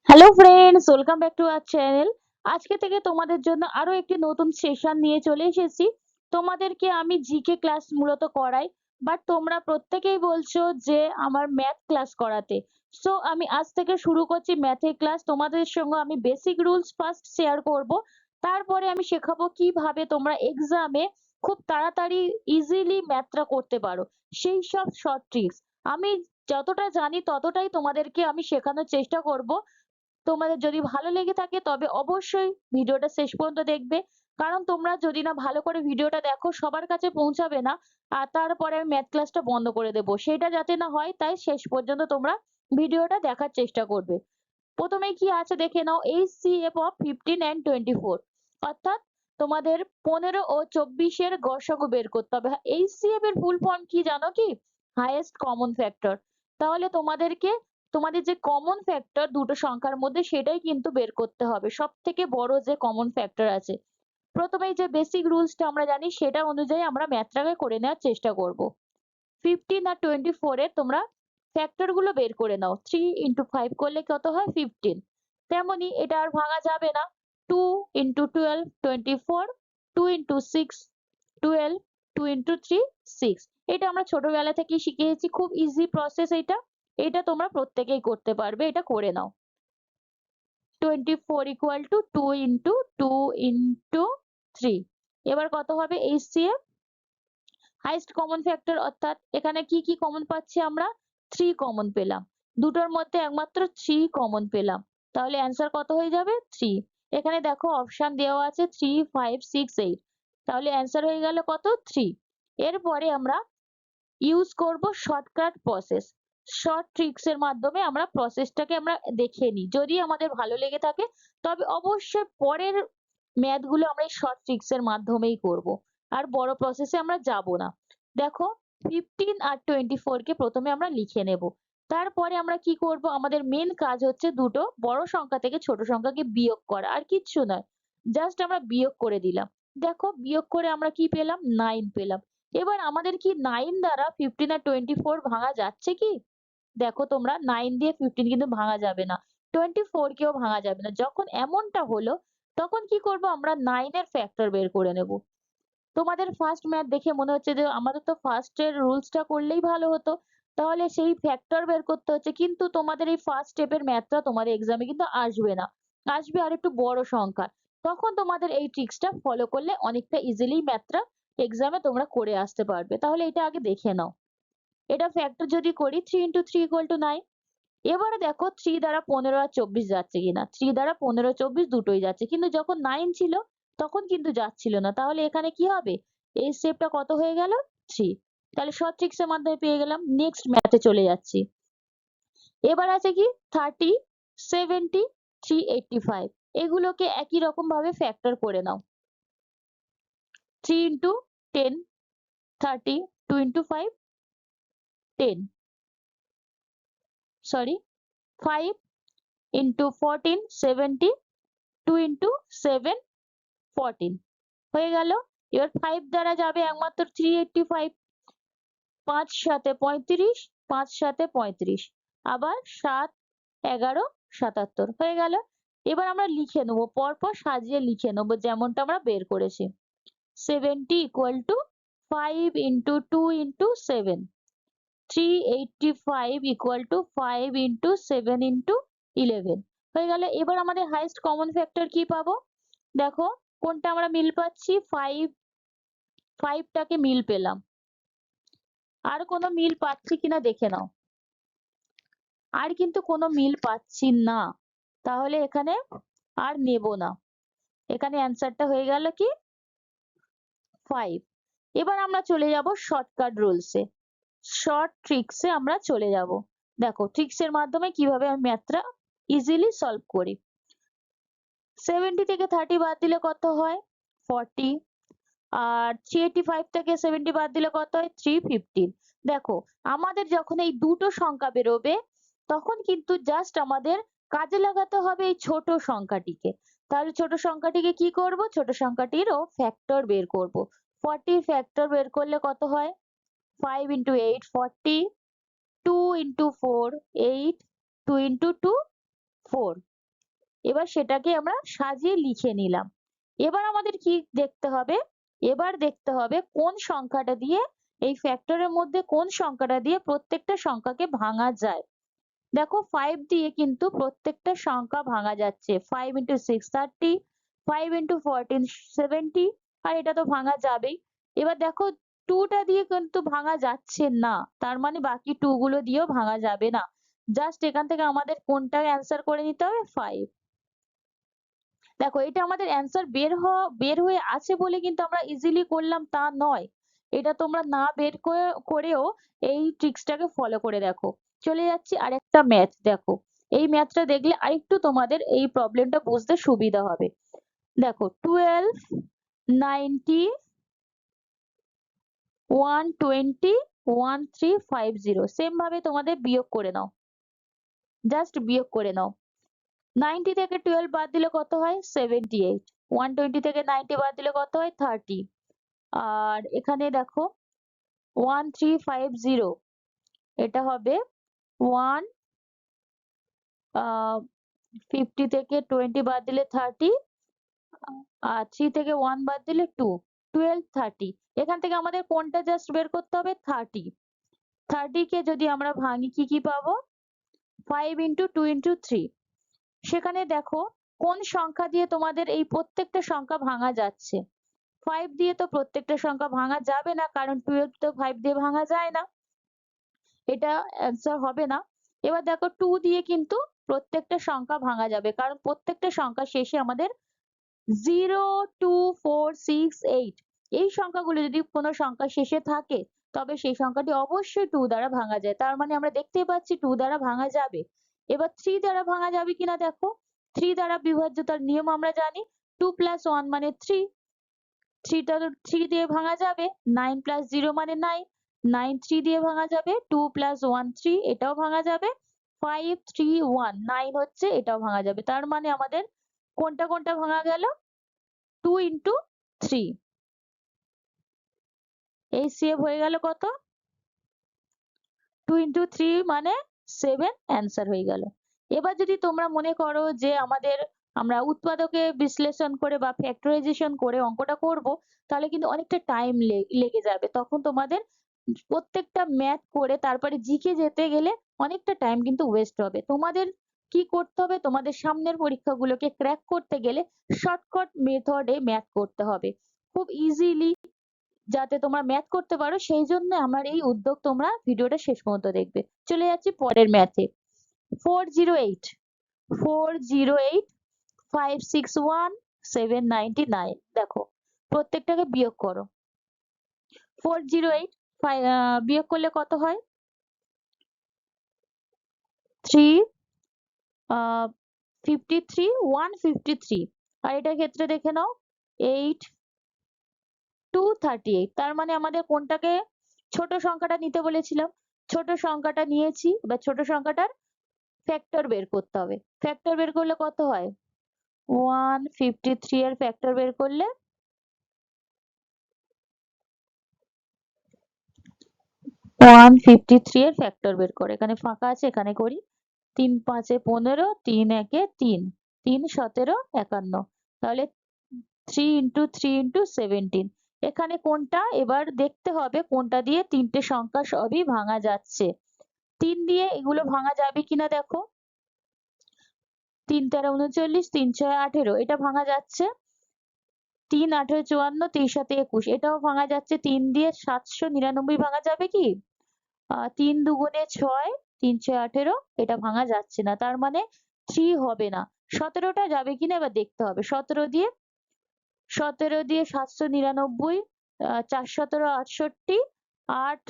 Hello friends, welcome back to our channel. আজকে থেকে তোমাদের জন্য আরো একটি নতুন সেশন নিয়ে চলে এসেছি। তোমাদেরকে আমি জিকে ক্লাস মূলত করাই, বাট তোমরা প্রত্যেকেই বলছো যে আমার ম্যাথ ক্লাস করাতে। সো আমি আজ থেকে শুরু করছি ম্যাথের ক্লাস। তোমাদের সঙ্গে আমি বেসিক রুলস ফার্স্ট শেয়ার করব, তারপরে আমি শেখাবো কিভাবে তোমরা এক্সামে খুব তাড়াতাড়ি ইজিলি ম্যাথটা করতে পারো, সেই সব শর্ট ট্রিক্স। আমি যতটা জানি ততটাই তোমাদেরকে আমি শেখানোর চেষ্টা করব। তোমাদের যদি ভালো লেগে থাকে তবে অবশ্যই ভিডিওটা শেষ পর্যন্ত দেখবে, কারণ তোমরা যদি না ভালো করে ভিডিওটা দেখো সবার কাছে পৌঁছাবে না, আর তারপরে আমি ম্যাথ ক্লাসটা বন্ধ করে দেবো। সেটা যাতে না হয় তাই শেষ পর্যন্ত তোমরা ভিডিওটা দেখার চেষ্টা করবে। প্রথমেই কি আছে দেখে নাও, HCF অফ 15 and 24, অর্থাৎ তোমাদের 15 ও 24 এর গসাগু বের করতে হবে। HCF এর ফুল ফর্ম কি জানো কি? Highest common factor. তাহলে তোমাদেরকে তোমাদের যে কমন ফ্যাক্টর দুটো সংখ্যার মধ্যে সেটাই কিন্তু বের করতে হবে, সব থেকে বড় যে কমন ফ্যাক্টর আছে। প্রথমেই যে বেসিক রুলসটা আমরা জানি সেটা অনুযায়ী আমরা ম্যাথটাকে করে নেওয়ার চেষ্টা করব। 15 আর 24 এর তোমরা ফ্যাক্টর গুলো বের করে নাও। 3 ইন্টু 5 করলে কত হয়? 15। তেমনি এটা আর ভাঙা যাবে না। 2 ইন্টু 12 24, 2 ইন্টু 6 12, 2 ইন্টু 3 6। এটা আমরা ছোটবেলা থেকেই শিখে এসেছি, খুব ইজি প্রসেস এটা। এটা তোমরা প্রত্যেকেই করতে পারবে, এটা করে নাও। 24 ইকুয়াল টু 2 ইন্টু 2 ইন্টু 3। এবার কত হবে? HCF হাইয়েস্ট কমন ফ্যাক্টর, অর্থাৎ এখানে কি কি কমন পাচ্ছি আমরা? 3 কমন পেলাম, দুটোর মধ্যে একমাত্র 3 কমন পেলাম। তাহলে অ্যান্সার কত হয়ে যাবে? 3। এখানে দেখো অপশন দেওয়া আছে 3 5 6 8, তাহলে অ্যান্সার হয়ে গেল কত? 3। এরপরে আমরা ইউজ করব শর্টকাট প্রসেস। শর্ট ট্রিক্স এর মাধ্যমে আমরা প্রসেসটাকে আমরা দেখে নিই, যদি আমাদের ভালো লেগে থাকে তবে অবশ্যই পরের ম্যাথ গুলো আমরা এই শর্ট ট্রিক্স এর মাধ্যমেই করব, আর বড় প্রসেসে আমরা যাব না। দেখো 15 আর 24 কে প্রথমে আমরা লিখে নেব, তারপরে আমরা কি করব, আমাদের মেন কাজ হচ্ছে দুটো বড় সংখ্যা থেকে ছোট সংখ্যাকে বিয়োগ করা, আর কিচ্ছু নয়। জাস্ট আমরা বিয়োগ করে দিলাম। দেখো বিয়োগ করে আমরা কি পেলাম? 9 পেলাম। এবার আমাদের কি 9 দ্বারা 15 আর 24 ভাঙা যাচ্ছে কি? দেখো তোমরা, 9 দিয়ে 15 কিন্তু ভাঙা যাবে না, 24 কেও ভাঙা যাবে না। যখন এমনটা হলো তখন কি করব, আমরা 9 এর ফ্যাক্টর বের করে নেব। তোমাদের ফার্স্ট ম্যাথ দেখে মনে হচ্ছে যে আমাদের তো ফার্স্ট এর রুলসটা করলেই ভালো হতো, তাহলে সেই ফ্যাক্টর বের করতে হচ্ছে, কিন্তু তোমাদের এই ফার্স্ট স্টেপের ম্যাথটা তোমার এক্সামে কিন্তু আসবে না, আসবে আর একটু বড় সংখ্যা। তখন তোমাদের এই ট্রিক্সটা ফলো করলে অনেকটা ইজিলি ম্যাথটা এক্সামে তোমরা করে আসতে পারবে। তাহলে এটা আগে দেখে নাও। এটা ফ্যাক্টর যদি করি 3 ইন্টু 3 ইকুয়াল টু 9। এবারে দেখো 3 দ্বারা 15 আর 24 যাচ্ছে কিনা। 3 দ্বারা 15 24 দুটোই যাচ্ছে, কিন্তু যখন 9 ছিল তখন কিন্তু যাচ্ছিল না। তাহলে এখানে কি হবে? এই স্টেপটা কত হয়ে গেল? 3। তাহলে শর্ট ট্রিক্স এর মাধ্যমে পেয়ে গেলাম। নেক্সট ম্যাথে চলে যাচ্ছি। এবার আছে কি 30 70 385, এগুলোকে একই রকম ভাবে ফ্যাক্টর করে নাও। 3 into 10 30, 2 into 5 10, sorry 5 into 14 70, 2 into 7 14 হয়ে গেল। এবার 5 দ্বারা যাবে একমাত্র 385, 5 সাথে 35, 5 সাথে 35, আবার 7 11 77 হয়ে গেল। এবার আমরা লিখে নেবো, পরপর সাজিয়ে লিখে নেবো যেমনটা আমরা বের করেছি। 70 equal to 5 into 2 into 7, 385 equal to 5 into 7 into 11 হয়ে গেল। এবার আমাদের হাইয়েস্ট কমন ফ্যাক্টর কি পাবো? দেখো কোনটা আমরা মিল পাচ্ছি? 5 টাকে মিল পেলাম। আর কোনো মিল পাচ্ছি কিনা দেখে নাও। আর কিন্তু কোনো মিল পাচ্ছি না, তাহলে এখানে আর নেব না। এখানে অ্যান্সারটা হয়ে গেল কি? 5। এবার আমরা চলে যাব শর্টকাট রুলসে, শর্ট ট্রিক্সে আমরা চলে যাব। দেখো ট্রিক্স এর মাধ্যমে কিভাবে আমি ম্যাথটা ইজিলি সলভ করি। 70 থেকে 30 বাদ দিলে কত হয়? 40। আর 385 থেকে 70 বাদ দিলে কত হয়? 315। দেখো আমাদের যখন এই দুটো সংখ্যা বেরোবে তখন কিন্তু জাস্ট আমাদের কাজে লাগাতে হবে এই ছোট সংখ্যাটিকে। তাহলে ছোট সংখ্যাটিকে কি করব? ছোট সংখ্যাটিরও ফ্যাক্টর বের করব। 40 ফ্যাক্টর বের করলে কত হয়? 5 ইন্টু 8 40, 2 ইন্টু 4 8, 2 ইন্টু 2 4। এবার সেটাকে আমরা সাজিয়ে লিখে নিলাম। এবার আমাদের কি দেখতে হবে, এবার দেখতে হবে কোন সংখ্যাটা দিয়ে এই ফ্যাক্টরের মধ্যে কোন সংখ্যাটা দিয়ে প্রত্যেকটা সংখ্যাকে ভাঙা যায়। দেখো 5 দিয়ে কিন্তু প্রত্যেকটা সংখ্যা ভাঙা যাচ্ছে। 5 into 6 30, 5 into 14 70, আর এটা তো ভাঙা যাবেই। এবার দেখো 2 টা দিয়ে কিন্তু ভাঙা যাচ্ছে না, তার মানে বাকি 2 গুলো দিয়েও ভাঙা যাবে না। জাস্ট এখান থেকে আমাদের কোনটা অ্যান্সার করে নিতে হবে, 5। দেখো এটা আমাদের অ্যান্সার বের হয়ে আছে বলে কিন্তু আমরা ইজিলি করলাম তা নয়। এটা তোমরা না বের করেও এই ট্রিক্সটাকে ফলো করে দেখো। চলে যাচ্ছি আরেকটা ম্যাথ। দেখো এই ম্যাথটা দেখলে আরেকটু তোমাদের এই প্রবলেমটা বুঝতে সুবিধা হবে। দেখো 12 90 120 1350, সেম ভাবে তোমাদের বিয়োগ করে নাও, জাস্ট বিয়োগ করে নাও। 90 থেকে 12 বাদ দিলে কত হয়, 78। 120 থেকে 90 বাদ দিলে কত হয়, 30। আর এখানে দেখো 1350, এটা হবে 150 থেকে 20 বাদ দিলে 30, আর 3 থেকে 1 বাদ দিলে 2, 12 30। এখান থেকে আমাদের কোনটা জাস্ট বের করতে হবে, 30। 30 কে যদি আমরা ভাঙি কি কি পাবো, 5 into 2 into 3। সেখানে দেখো কোন সংখ্যা দিয়ে তোমাদের এই প্রত্যেকটা সংখ্যা ভাঙা যাচ্ছে। 5 দিয়ে তো প্রত্যেকটা সংখ্যা ভাঙা যাবে না, কারণ 12 তো 5 দিয়ে ভাঙা যায় না, এটা অ্যান্সার হবে না। এবার দেখো 2 দিয়ে কিন্তু প্রত্যেকটা সংখ্যা ভাঙা যাবে, কারণ প্রত্যেকটা সংখ্যা শেষে আমাদের 0 2 4 6 8 এই সংখ্যাগুলো যদি কোনো সংখ্যা শেষে থাকে তবে সেই সংখ্যাটি অবশ্যই 2 দ্বারা ভাঙা যায়। তার মানে আমরা দেখতেই পাচ্ছি 2 দ্বারা ভাঙা যাবে। এবার 3 দ্বারা ভাঙা যাবে কিনা দেখো, 3 দ্বারা বিভাজ্যতার নিয়ম আমরা জানি, 2 plus 1 মানে 3, 3 দিয়ে ভাঙা যাবে। 9 plus 0 মানে 9, 9 3 দিয়ে ভাঙা যাবে। 2 plus 1 3, এটাও ভাঙা যাবে। 5 3 1 9 হচ্ছে, এটাও ভাঙা যাবে। তার মানে আমাদের কোনটা কোনটা ভাঙা গেল, 2 into 3। এই সেভ হয়ে গেল কত, 2 into 3 মানে 7, অ্যান্সার হয়ে গেল। এবার যদি তোমরা মনে করো যে আমরা উৎপাদকে বিশ্লেষণ করে বা ফ্যাক্টরাইজেশন করে অঙ্কটা করব, তাহলে কিন্তু অনেকটা টাইম লেগে যাবে। তখন তোমাদের প্রত্যেকটা ম্যাথ করে তারপরে জিকে যেতে গেলে অনেকটা টাইম কিন্তু ওয়েস্ট হবে। তোমাদের কি করতে হবে, তোমাদের সামনের পরীক্ষাগুলোকে ক্র্যাক করতে গেলে শর্টকাট মেথডে ম্যাথ করতে হবে, খুব ইজিলি যাতে তোমরা ম্যাথ করতে পারো, সেই জন্য আমার এই উদ্যোগ। তোমরা ভিডিওটা শেষ পর্যন্ত দেখবে। চলে যাচ্ছি পরের ম্যাথে। 408 408 561 799। দেখো প্রত্যেকটাকে বিয়োগ করো। 408 বিয়োগ করলে কত হয়, 3 53 153। আর এটার ক্ষেত্রে দেখে নাও 8 238। তার মানে আমাদের কোনটাকে ছোট সংখ্যাটা নিতে বলেছিলাম, ছোট সংখ্যাটা নিয়েছি। এবার ছোট সংখ্যাটার ফ্যাক্টর বের করতে হবে। ফ্যাক্টর বের করলে কত হয়, 153 এর ফ্যাক্টর বের করলে 153 এর ফ্যাক্টর বের করে, এখানে ফাঁকা আছে এখানে করি। 3 5 এ 15, 3 1 এ 3, 3 17 51। তাহলে 3 into 3 into 17। এখানে কোনটা এবার দেখতে হবে কোনটা দিয়ে তিনটে সংখ্যা সবই ভাঙা যাচ্ছে। 3 দিয়ে এগুলো ভাঙা যাবে কিনা দেখো, 3 13 39, 3 6 18, এটা ভাঙা যাচ্ছে। 3 18 54, 3 7 21, এটাও ভাঙা যাচ্ছে। 3 দিয়ে 799 ভাঙা যাবে কি, 3 দুগুণে 6, 3 6 18, এটা ভাঙা যাচ্ছে না, তার মানে 3 হবে না। 17টা যাবে কিনা এবার দেখতে হবে। 17 দিয়ে 799, 4 17 68, 8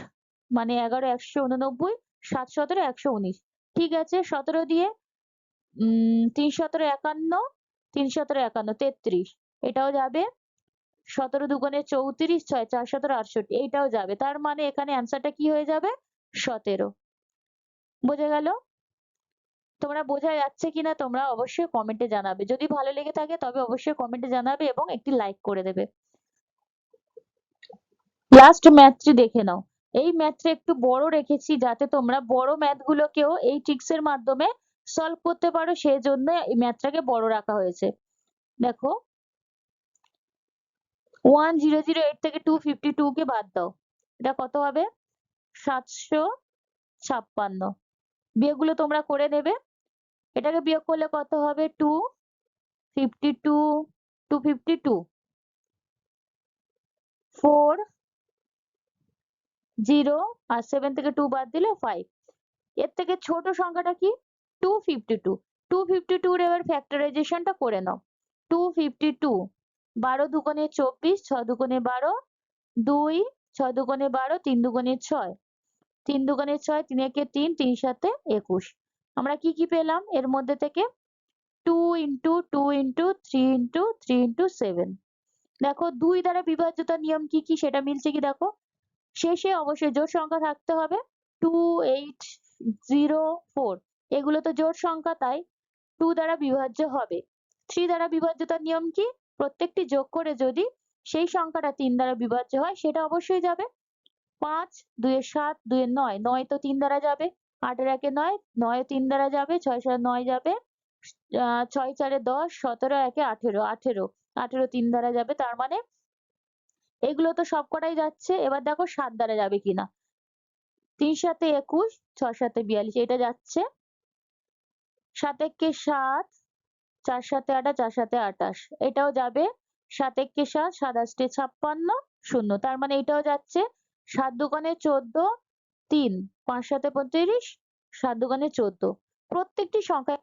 মানে 11 189, 7 17 119। ঠিক আছে, 17 দিয়ে 3 17 51, 3 17 51 33, এটাও যাবে। 17 দুগুণে 34, 6 4 17 68, এইটাও যাবে। তার মানে এখানে অ্যান্সারটা কি হয়ে যাবে, 17। বোঝা গেল? তোমরা বোঝা যাচ্ছে কিনা তোমরা অবশ্যই কমেন্টে জানাবে। যদি ভালো লেগে থাকে তবে অবশ্যই কমেন্টে জানাবে এবং একটি লাইক করে দেবে। লাস্ট ম্যাথটি দেখে নাও। এই ম্যাথটা একটু বড় রেখেছি যাতে তোমরা বড় ম্যাথ গুলোকেও এই ট্রিক্স এর মাধ্যমে সলভ করতে পারো, সেজন্য এই ম্যাথটাকে বড় রাখা হয়েছে। দেখো 1008 থেকে 252 কে বাদ দাও, এটা কত হবে? 756। বিয়োগগুলো তোমরা করে নেবে। এটাকে বিয়োগ করলে কত হবে? 252, 252, 4, 0 আর 7 থেকে 2 বাদ দিলে 5। এর থেকে ছোট সংখ্যাটা কি? 252। 252 এর এবার ফ্যাক্টরাইজেশনটা করে নাও। 252, 12 দুগুণে 24, 6 দুগুণে 12, 2, 6 দুগুণে 12, 3 দুগুণে 6, 3 দুগুণে 6, 3 একে 3, 3 সাথে 21। আমরা কি কি পেলাম এর মধ্যে থেকে? 2 into 2 into 3 into 3 into 7। দেখো 2 দ্বারা বিভাজ্যতার নিয়ম কি কি সেটা মিলছে কি দেখো। শেষে অবশ্যই জোড় সংখ্যা থাকতে হবে। 2, 8, 0, 4 এগুলো তো জোড় সংখ্যা, তাই 2 দ্বারা বিভাজ্য হবে। 3 দ্বারা বিভাজ্যতার নিয়ম কি? প্রত্যেকটি যোগ করে যদি সেই সংখ্যাটা 3 দ্বারা বিভাজ্য হয় সেটা অবশ্যই যাবে। 5, 2 এ 7, 2 এ 9, 9 তো 3 দ্বারা যাবে। 8 এর 1 এ 9, 9 3 দ্বারা যাবে। 6 7 9 যাবে। 6 4 এ 10, 17 1 এ 18, 18, 18 3 দ্বারা যাবে। তার মানে এগুলো তো সবকটাই যাচ্ছে। এবার দেখো 7 দ্বারা যাবে কিনা। 3 7 এ 21, 6 7 এ 42 এটা যাচ্ছে। 7 একে 7, 4 7 এ 28, 4 7 এ 28 এটাও যাবে। 7 একে 7, 7 8 এ 56, 0 তার মানে এটাও যাচ্ছে। 7 দুগুণে 14, 3, 5 7 এ 35, 7 দুগুণে 14। প্রত্যেকটি সংখ্যা